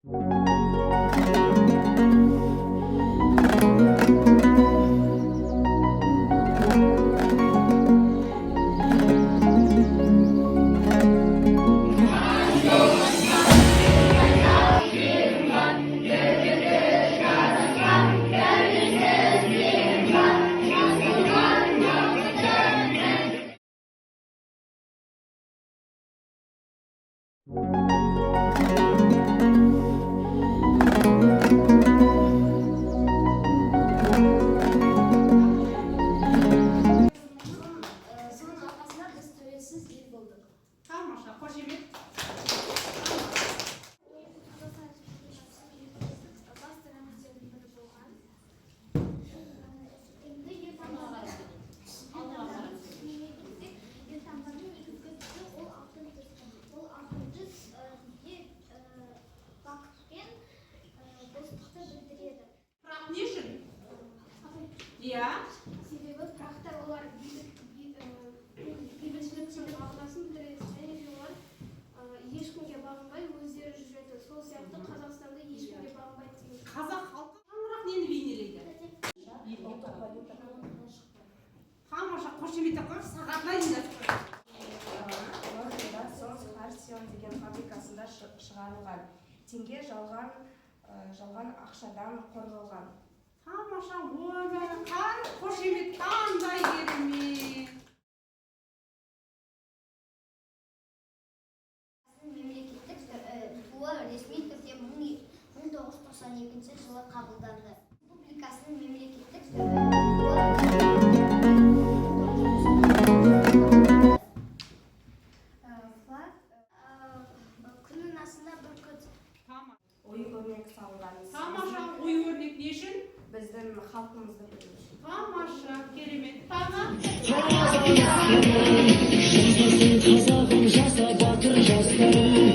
Iya. Себебі бірақтар олар бейбітшіліктің мағынасын білдіреді және де олар ешкімге бағынбай өздері жүреді. Сол сияқты Қазақстанда ешкімге бағынбайды деген. Қазақ халқы қаңырақ нені бейнелейді? Тамаша, қошемет қойып сағатлайын деп. Лондонда Сонс Харсион деген фабрикасында шығарылған. Теңге жалған ақшадан қорғалған. Тамаша, ой, қошемет қандай керемет. Мемлекеттік туы ресми түрде 1992 жылы қабылданды. Республикасының мемлекеттік күннің астында бүркіт. Ою-өрнек салынған. Тамаша, ою-өрнек не үшін? Біздің халқымызды білу үшін. Тамаша, керемет. Тамаша. Қазағым жаса батыр жастарым,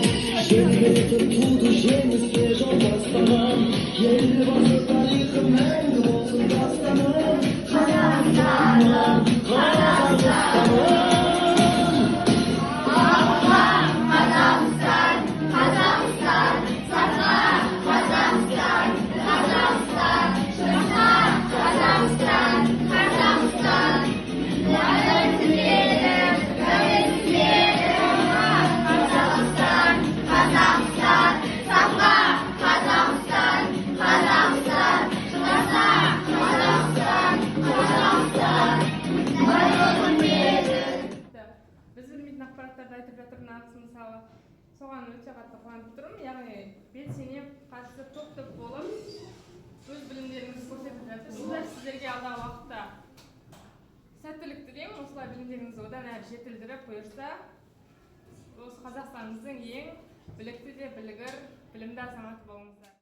желбіретіп туды жеңіске жол бастаған. Елбасы тарихы мәңгі болсын дастаным, Қазақстаным, Қазақстаным. Біз білмейтін ақпараттарды айтып жатырмыз, мысалы, соған өте қатты қуанып тұрмын. Яғни белсене қатысып топ болып, өз білімдеріңізді көрсетіп жатырсыздар. Сіздерге алдағы уақытта сәттілік тілеймін. Осылай білімдеріңізді одан әрі жетілдіріп, бұйырса, осы Қазақстанымыздың ең білікті де білгір, білімді азаматы болыңыздар.